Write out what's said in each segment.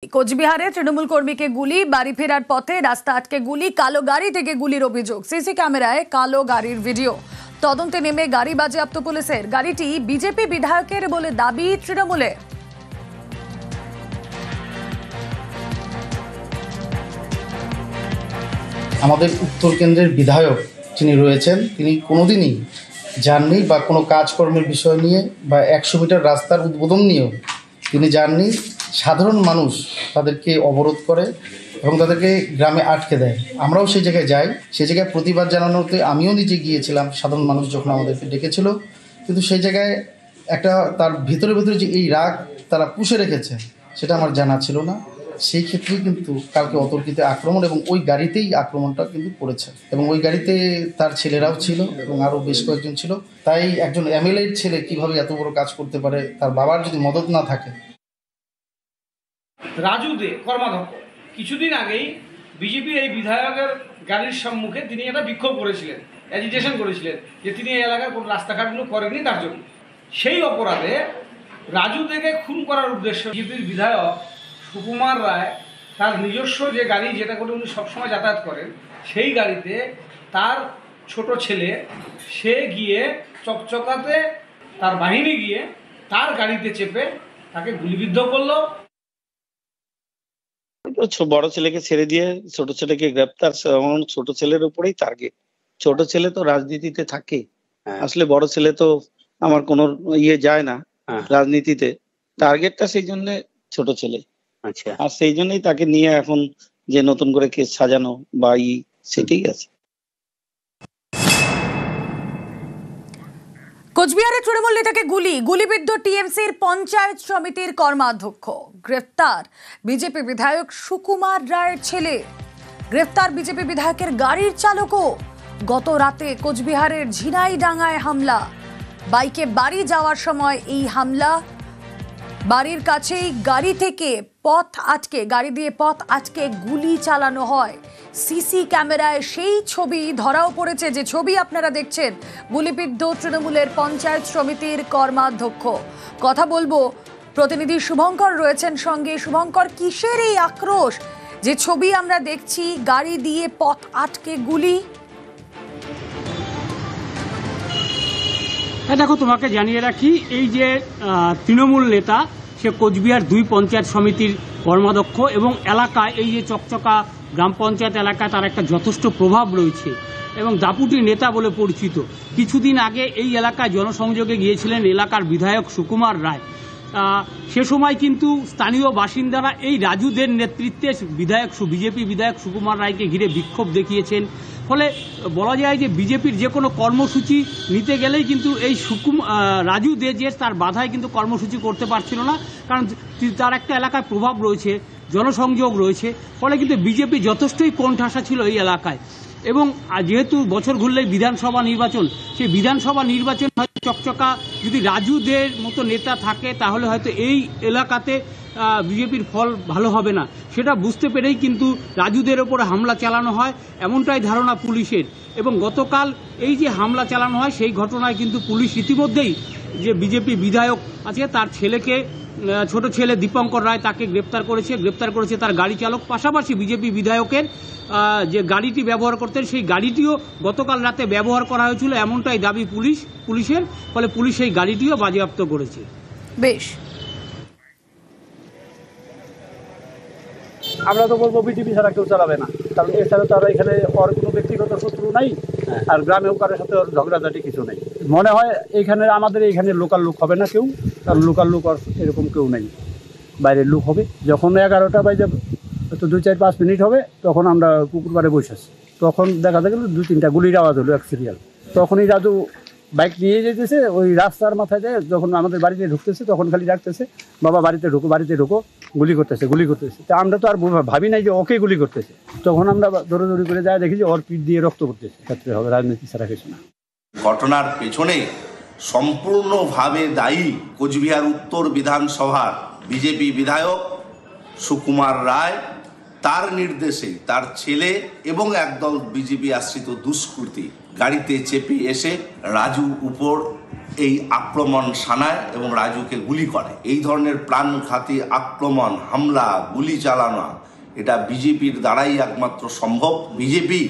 কোচবিহারে তৃণমূল কর্মীকে গুলি, বাড়ি ফেরার পথে রাস্তা আটকে গুলি, কালো গাড়ি থেকে গুলির অভিযোগ। সিসি ক্যামেরায় কালো গাড়ির ভিডিও। তদন্তে নেমে গাড়ি বাজেয়াপ্ত পুলিশের। গাড়িটি বিজেপি বিধায়কের বলে দাবি তৃণমূলে। আমাদের উত্তর কেন্দ্রের বিধায়ক যিনি রয়েছেন তিনি কোনোদিনই যাননি বা কোনো কাজকর্মের বিষয় নিয়ে বা 100 মিটার রাস্তার উদ্বোধন নিয়েও তিনি যাননি। সাধারণ মানুষ তাদেরকে অবরোধ করে এবং তাদেরকে গ্রামে আটকে দেয়। আমরাও সেই জায়গায় যাই, সেই জায়গায় প্রতিবাদ জানানোতে আমিও নিজে গিয়েছিলাম। সাধারণ মানুষ যখন আমাদেরকে ডেকেছিল, কিন্তু সেই জায়গায় একটা তার ভিতরে যে এই রাগ তারা পুষে রেখেছে সেটা আমার জানা ছিল না। সেই ক্ষেত্রেই কিন্তু কালকে অতর্কিত আক্রমণ এবং ওই গাড়িতেই আক্রমণটা কিন্তু পড়েছে এবং ওই গাড়িতে তার ছেলেরাও ছিল এবং আরও বেশ কয়েকজন ছিল। তাই একজন এমএলএর ছেলে কিভাবে এত বড় কাজ করতে পারে, তার বাবার যদি মদত না থাকে। রাজু দে কর্মাধ্যক্ষ কিছুদিন আগেই বিজেপির এই বিধায়কের গাড়ির সম্মুখে তিনি একটা বিক্ষোভ করেছিলেন, অ্যাজিটেশন করেছিলেন যে তিনি এই এলাকার কোনো রাস্তাঘাটগুলো করেননি তার জন্য। সেই অপরাধে রাজু দেকে খুন করার উদ্দেশ্যে বিজেপির বিধায়ক সুকুমার রায় তার নিজস্ব যে গাড়ি, যেটা করে উনি সবসময় যাতায়াত করেন, সেই গাড়িতে তার ছোট ছেলে সে গিয়ে চকচকাতে তার বাহিনী গিয়ে তার গাড়িতে চেপে তাকে গুলিবিদ্ধ করলো। বড় ছেলেকে ছেড়ে দিয়ে ছোট ছেলেকে গ্রেপ্তার, ছোট ছেলের উপরেই টার্গেট। ছোট ছেলে তো রাজনীতিতে থাকে, আসলে বড় ছেলে তো আমার কোনো যায় না রাজনীতিতে। টার্গেটটা সেই জন্য ছোট ছেলে। আচ্ছা, আর সেই জন্যই তাকে নিয়ে এখন যে নতুন করে কেস সাজানো বা সেটাই আছে। কোচবিহারে তৃণমূল নেতাকে গুলিবিদ্ধ টিএমসির পঞ্চায়েত সমিতির কর্মাধ্যক্ষ। গ্রেফতার বিজেপি বিধায়ক সুকুমার রায়ের ছেলে। গ্রেফতার বিজেপি বিধায়কের গাড়ির চালকও। গত রাতে কোচবিহারের ঝিনাইডাঙ্গায় হামলা। বাইকে বাড়ি যাওয়ার সময় এই হামলা। বাড়ির কাছেই গাড়ি দিয়ে পথ আটকে গুলি চালানো হয়। সিসি ক্যামেরায় সেই ছবি ধরাও পড়েছে, যে ছবি আপনারা দেখছেন। গুলিবিদ্ধ তৃণমূলের পঞ্চায়েত সমিতির কর্মাধ্যক্ষ। কথা বলবো, প্রতিনিধি শুভঙ্কর রয়েছেন সঙ্গে। শুভঙ্কর, কিসের এই আক্রোশ, যে ছবি আমরা দেখছি, গাড়ি দিয়ে পথ আটকে গুলি? দেখো, তোমাকে জানিয়ে রাখি, এই যে তৃণমূল নেতা, সে কোচবিহার 2 পঞ্চায়েত সমিতির কর্মাধ্যক্ষ এবং এলাকায় এই যে চকচকা গ্রাম পঞ্চায়েত এলাকায় তার একটা যথেষ্ট প্রভাব রয়েছে এবং দাপুটি নেতা বলে পরিচিত। কিছুদিন আগে এই এলাকায় জনসংযোগে গিয়েছিলেন এলাকার বিধায়ক সুকুমার রায়। সে সময় কিন্তু স্থানীয় বাসিন্দারা এই রাজুদের নেতৃত্বে বিজেপি বিধায়ক সুকুমার রায়কে ঘিরে বিক্ষোভ দেখিয়েছেন। ফলে বলা যায় যে বিজেপির যে কোনো কর্মসূচি নিতে গেলেই কিন্তু এই রাজু দে যে তার বাধায় কিন্তু কর্মসূচি করতে পারছিল না, কারণ তার একটা এলাকায় প্রভাব রয়েছে, জনসংযোগ রয়েছে। ফলে কিন্তু বিজেপি যথেষ্টই কোণঠাসা ছিল এই এলাকায়। এবং যেহেতু বছর ঘুরলেই বিধানসভা নির্বাচন, সেই বিধানসভা নির্বাচন হয়তো চকচকা যদি রাজুদের মতো নেতা থাকে তাহলে হয়তো এই এলাকাতে বিজেপির ফল ভালো হবে না। সেটা বুঝতে পেরেই কিন্তু রাজুদের ওপরে হামলা চালানো হয়, এমনটাই ধারণা পুলিশের। এবং গতকাল এই যে হামলা চালানো হয়, সেই ঘটনায় কিন্তু পুলিশ ইতিমধ্যেই যে বিজেপি বিধায়ক আছে তার ছেলেকে, ছোট ছেলে দীপঙ্কর রায়, তাকে গ্রেপ্তার করেছে তার গাড়ি চালক। পাশাপাশি বিজেপি বিধায়কের যে গাড়িটি ব্যবহার করতেন, সেই গাড়িটিও গতকাল রাতে ব্যবহার করা হয়েছিল, এমনটাই দাবি পুলিশের। ফলে পুলিশ সেই গাড়িটিও বাজেয়াপ্ত করেছে। বেশ, আমরা তো বলবো বিজেপি ছাড়া কেউ চালাবে না, কারণ এছাড়া তো আর এখানে ওর কোনো ব্যক্তিগত শত্রু নাই, আর গ্রামেও কারোর সাথে ওর ঝগড়াঝাটি কিছু নেই। মনে হয় আমাদের এইখানে লোকাল লোক হবে না কেউ, কারণ লোকাল লোক এরকম কেউ নেই, বাইরের লোক হবে। যখন 11টা বাজে তো 2-4-5 মিনিট হবে, তখন আমরা পুকুর পাড়ে বসে আছি, তখন দেখা গেল 2-3টা গুলির আওয়াজ হলো এক সিরিয়াল। তখনই রাজু বাইক নিয়ে যেতেছে, ওই রাস্তার মাথায় যায়, যখন আমাদের বাড়িতে ঢুকতেছে তখন খালি ডাকতেছে, বাবা বাড়িতে ঢুকো, গুলি করতেছে। তো আমরা তো আর ভাবি নাই যে ওকে গুলি করতেছে। তখন আমরা দৌড়াদৌড়ি করে যায়, দেখি যে ওর পিঠ দিয়ে রক্ত পড়তেছে। ক্ষেত্রে হবে রাজনীতি ছাড়া কিছু না। ঘটনার পেছনে সম্পূর্ণভাবে দায়ী কোচবিহার উত্তর বিধানসভার বিজেপি বিধায়ক সুকুমার রায়। তার নির্দেশে তার ছেলে এবং একদল বিজেপি আশ্রিত দুষ্কৃতী গাড়িতে চেপে এসে রাজু উপর এই আক্রমণ শানায় এবং রাজুকে গুলি করে। এই ধরনের প্রাণঘাতী আক্রমণ, হামলা, গুলি চালানো এটা বিজেপির দ্বারাই একমাত্র সম্ভব। বিজেপি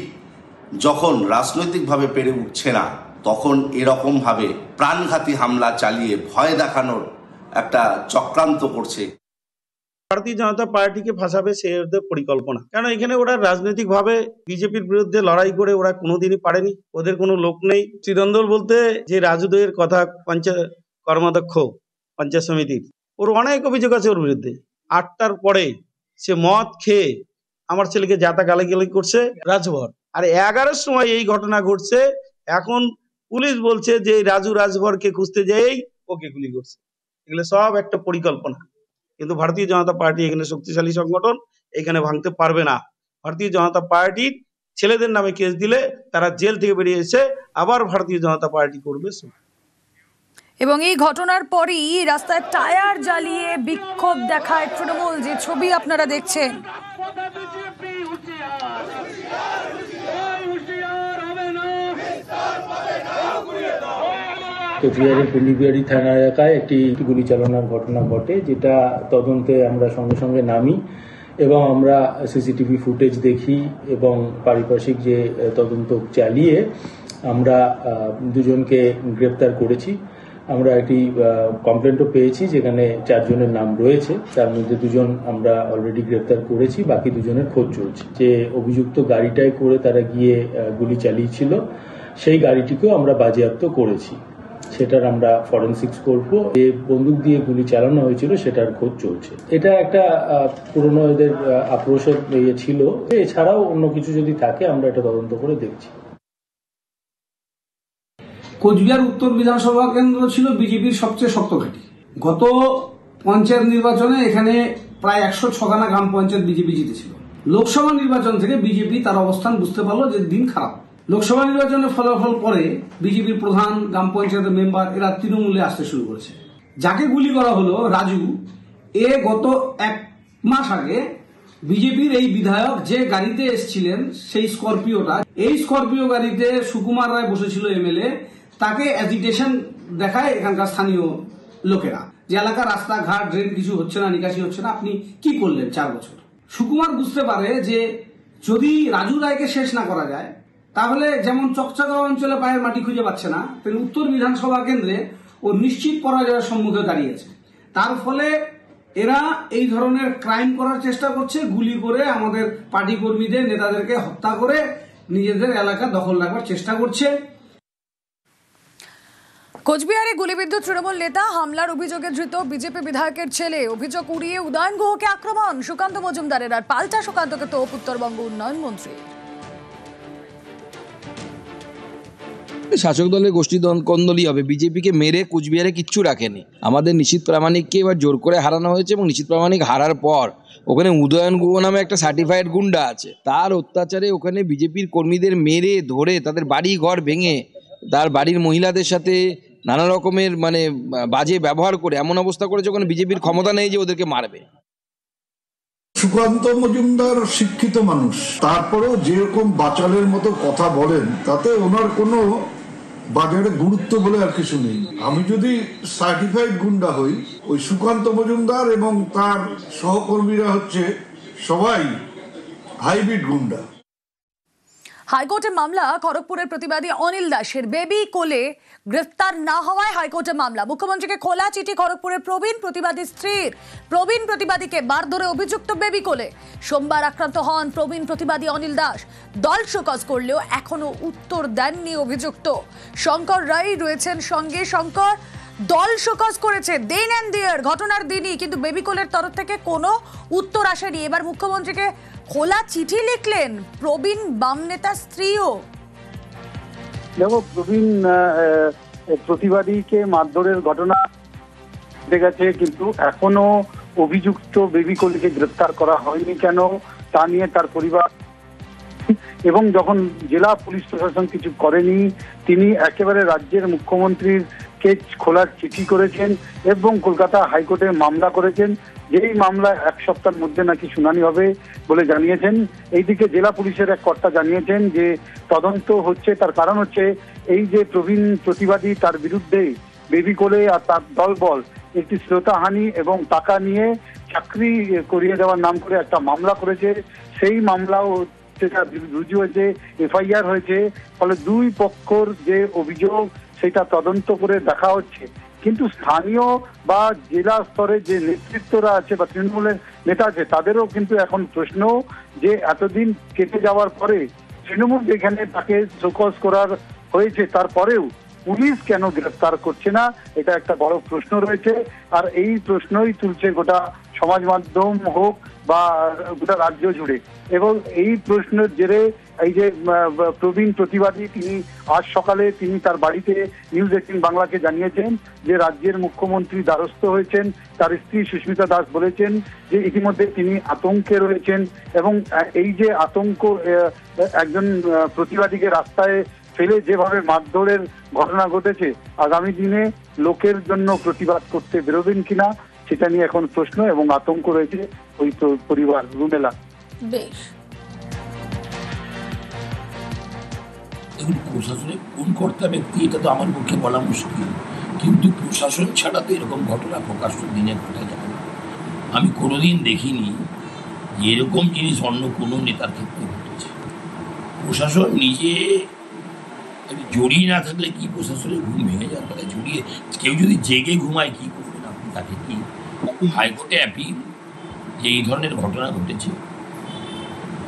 যখন রাজনৈতিকভাবে পেরে উঠছে না, তখন এরকমভাবে প্রাণঘাতী হামলা চালিয়ে ভয় দেখানোর একটা চক্রান্ত করছে। ভারতীয় জনতা পার্টিকে ফাঁসাবে সে ওদের পরিকল্পনা, কারণ এখানে ওরা রাজনৈতিকভাবে বিজেপির বিরুদ্ধে লড়াই করে ওরা কোনোদিনই পারেনি, ওদের কোনো লোক নেই। চিরন্দল বলতে যে রাজুদের কথা, পঞ্চায়েত কর্মাধ্যক্ষ পঞ্চায়েত সমিতির, ওর অনেক অভিযোগ আছে ওর বিরুদ্ধে। 8টার পরে সে মদ খেয়ে আমার ছেলেকে যাতা গালাগালি করছে রাজভর, আর 11টার সময় এই ঘটনা ঘটছে। এখন পুলিশ বলছে যে রাজু রাজভরকে খুঁজতে যেয়েই ওকে গুলি করছে। এগুলো সব একটা পরিকল্পনা। কিন্তু ভারতীয় জনতা পার্টি এখানে শক্তিশালী সংগঠন, এখানে ভাঙতে পারবে না। ভারতীয় জনতা পার্টির ছেলেদের নামে কেস দিলে তারা জেল থেকে বেরিয়ে এসে আবার ভারতীয় জনতা পার্টি করবে। এবং এই ঘটনার পরই রাস্তায় টায়ার জ্বালিয়ে বিক্ষোভ দেখায় তৃণমূল, যে ছবি আপনারা দেখছেন। কোচবিহারের পিন্ডিবিহারি থানা এলাকায় একটি গুলি চালানোর ঘটনা ঘটে, যেটা তদন্তে আমরা সঙ্গে সঙ্গে নামি এবং আমরা সিসিটিভি ফুটেজ দেখি এবং পারিপার্শ্বিক যে তদন্ত চালিয়ে আমরা দুজনকে গ্রেপ্তার করেছি। আমরা একটি কমপ্লেন্টও পেয়েছি যেখানে 4 জনের নাম রয়েছে, তার মধ্যে 2 জন আমরা অলরেডি গ্রেপ্তার করেছি, বাকি 2 জনের খোঁজ চলছে। যে অভিযুক্ত গাড়িটায় করে তারা গিয়ে গুলি চালিয়েছিল, সেই গাড়িটিকেও আমরা বাজেয়াপ্ত করেছি। সেটার আমরা ফরেনসিক্স করব। যে বন্দুক দিয়ে গুলি চালানো হয়েছিল সেটার খোঁজ চলছে। এটা একটা পুরনো এদের আক্রোশের ইয়ে ছিল। এছাড়াও অন্য কিছু যদি থাকে আমরা এটা তদন্ত করে দেখছি। কোচবিহার উত্তর বিধানসভা কেন্দ্র ছিল বিজেপির সবচেয়ে শক্ত ঘাঁটি। গত পঞ্চায়েত নির্বাচনে এখানে প্রায় 106খানা গ্রাম পঞ্চায়েত বিজেপি জিতেছিল। লোকসভা নির্বাচন থেকে বিজেপি তার অবস্থান বুঝতে পারলো যে দিন খারাপ। লোকসভা নির্বাচনের ফলাফল পরে বিজেপির প্রধান, গ্রাম পঞ্চায়েতের মেম্বার এরা তৃণমূলে আসতে শুরু করেছে। যাকে গুলি করা হলো রাজু, গত 1 মাস আগে বিজেপির এই বিধায়ক যে গাড়িতে এসেছিলেন সেই স্করপিওটা, এই স্করপিও গাড়িতে সুকুমার রায় বসেছিল এমএলএ, তাকে অ্যাজিটেশন দেখায় এখানকার স্থানীয় লোকেরা, যে এলাকার রাস্তাঘাট, ড্রেন কিছু হচ্ছে না, নিকাশি হচ্ছে না, আপনি কি করলেন 4 বছর। সুকুমার বুঝতে পারে যে যদি রাজু রায়কে শেষ না করা যায়, তাহলে যেমন চকচাকা অঞ্চলে পায়ের মাটি খুঁজে পাচ্ছে না, তেমনি উত্তর বিধানসভা কেন্দ্রে ও নিশ্চিত পরাজয়ের সম্মুখে দাঁড়িয়েছে। তার ফলে এরা এই ধরনের ক্রাইম করার চেষ্টা করছে, গুলি করে আমাদের পার্টি কর্মীদের, নেতাদেরকে হত্যা করে নিজেদের এলাকা দখল রাখবার চেষ্টা করছে। কোচবিহারে গুলিবিদ্ধ তৃণমূল নেতা, হামলার অভিযোগে ধৃত বিজেপি বিধায়কের ছেলে, অভিযোগ উড়িয়ে উদয়ন গুহকে আক্রমণ, সুকান্ত মজুমদারের। আর পাল্টা সুকান্তকে তোপ উত্তরবঙ্গ উন্নয়ন মন্ত্রী। শাসক দলের গোষ্ঠী কোন্দলই হবে, বিজেপিকে মেরে কুচবিহারে কিচ্ছু রাখেনি। আমাদের নিশীথ প্রামাণিককে এবার জোর করে হারানো হয়েছে এবং নিশীথ প্রামাণিক হারার পর ওখানে উদয়ন গুহ নামে একটা সার্টিফাইড গুন্ডা আছে, তার অত্যাচারে ওখানে বিজেপির কর্মীদের মেরে ধরে তাদের বাড়ি ঘর ভেঙে তার বাড়ির মহিলাদের সাথে নানা রকমের মানে বাজে ব্যবহার করে এমন অবস্থা করেছে ওখানে বিজেপির ক্ষমতা নেই যে ওদেরকে মারবে। সুকান্ত মজুমদার শিক্ষিত মানুষ, তারপরেও যেরকম বাচালের মতো কথা বলেন তাতে ওনার কোনো বাজারে গুরুত্ব বলে আর কিছু নেই। আমি যদি সার্টিফাইড গুন্ডা হই, ওই সুকান্ত মজুমদার এবং তার সহকর্মীরা হচ্ছে সবাই হাইব্রিড গুন্ডা। হাইকোর্টে মামলা, খড়গপুরের প্রতিবাদী অনিল দাসের বেবি কোলে গ্রেফতার না হওয়ায় হাইকোর্টে মামলা। মুখ্যমন্ত্রীকে খোলা চিঠি খড়গপুরের প্রবীণ প্রতিবাদী স্ত্রীর। প্রবীণ প্রতিবাদীকে মারধরে অভিযুক্ত বেবি কোলে। সোমবার আক্রান্ত হন প্রবীণ প্রতিবাদী অনিল দাস। দল শোকজ করলেও এখনো উত্তর দেননি অভিযুক্ত। শঙ্কর রায় রয়েছেন সঙ্গে। শঙ্কর, দল শোকজ করেছে দেন অ্যান্ড দেয়ার ঘটনার দিনই, কিন্তু বেবি কোলের তরফ থেকে কোনো উত্তর আসেনি। এবার মুখ্যমন্ত্রীকে খোলা চিঠি লিখলেন প্রবীণ বাম নেতা স্ত্রীও। দেখো, প্রবীণ প্রতিবাদীকে মারধরের ঘটনা ঘটে গেছে, কিন্তু এখনো অভিযুক্ত বেবি কোলিকে গ্রেপ্তার করা হয়নি কেন তা নিয়ে তার পরিবার, এবং যখন জেলা পুলিশ প্রশাসন কিছু করেনি, তিনি একেবারে রাজ্যের মুখ্যমন্ত্রীর কে খোলার চিঠি করেছেন এবং কলকাতা হাইকোর্টে মামলা করেছেন, যেই মামলায় 1 সপ্তাহের মধ্যে নাকি শুনানি হবে বলে জানিয়েছেন। এইদিকে জেলা পুলিশের এক কর্তা জানিয়েছেন যে তদন্ত হচ্ছে, তার কারণ হচ্ছে এই যে প্রবীণ প্রতিবাদী, তার বিরুদ্ধে বেবি কোলে আর তার দলবল একটি শ্রোতাহানি এবং টাকা নিয়ে চাকরি করিয়ে দেওয়ার নাম করে একটা মামলা করেছে। সেই মামলাও সেটা রুজু হয়েছে, এফআইআর হয়েছে। ফলে দুই পক্ষর যে অভিযোগ সেটা তদন্ত করে দেখা হচ্ছে। কিন্তু স্থানীয় বা জেলা স্তরে যে নেতৃত্বরা আছে বা তৃণমূলের নেতা আছে তাদেরও কিন্তু এখন প্রশ্ন যে এতদিন কেটে যাওয়ার পরে তৃণমূল যেখানে তাকে শোকজ করার হয়েছে তারপরেও পুলিশ কেন গ্রেফতার করছে না, এটা একটা বড় প্রশ্ন রয়েছে। আর এই প্রশ্নই তুলছে গোটা সমাজ মাধ্যম হোক বা গোটা রাজ্য জুড়ে। এবং এই প্রশ্নের জেরে এই যে প্রবীণ প্রতিবাদী তিনি আজ সকালে তিনি তার বাড়িতে নিউজ 18 বাংলাকে জানিয়েছেন যে রাজ্যের মুখ্যমন্ত্রী দ্বারস্থ হয়েছেন। তার স্ত্রী সুস্মিতা দাস বলেছেন যে ইতিমধ্যে তিনি আতঙ্কে রয়েছেন এবং এই যে আতঙ্ক একজন প্রতিবাদীকে রাস্তায় ফেলে যেভাবে মারধরের ঘটনা ঘটেছে, আগামী দিনে লোকের জন্য প্রতিবাদ করতে বেরোবেন কিনা সেটা নিয়ে এখন প্রশ্ন এবং আতঙ্ক রয়েছে ওই পরিবার। রুমেলা, বেশ, দেখুন প্রশাসনের কোন কর্তা ব্যক্তি এটা তো আমার পক্ষে বলা মুশকিল, কিন্তু প্রশাসন ছাড়া তো এরকম ঘটনা প্রকাশ্য দিনে ঘটে যাবে না। আমি কোনোদিন দেখিনি যে এরকম জিনিস অন্য কোনো নেতার ক্ষেত্রে ঘটেছে। প্রশাসন নিজে জড়িয়ে না থাকলে কি প্রশাসনের ঘুম ভেঙে যাওয়ার কথা? জড়িয়ে কেউ যদি জেগে ঘুমায় কি করবেন আপনি? তাকে কি হাইকোর্টে অ্যাপিল যে এই ধরনের ঘটনা ঘটেছে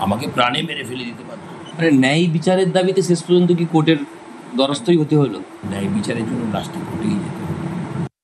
আমাকে প্রাণে মেরে ফেলে দিতে পারে? মানে ন্যায় বিচারের দাবিতে শেষ পর্যন্ত কি কোর্টের দ্বারস্থই হতে হলো? ন্যায় বিচারের জন্য লাস্টে কোর্টেই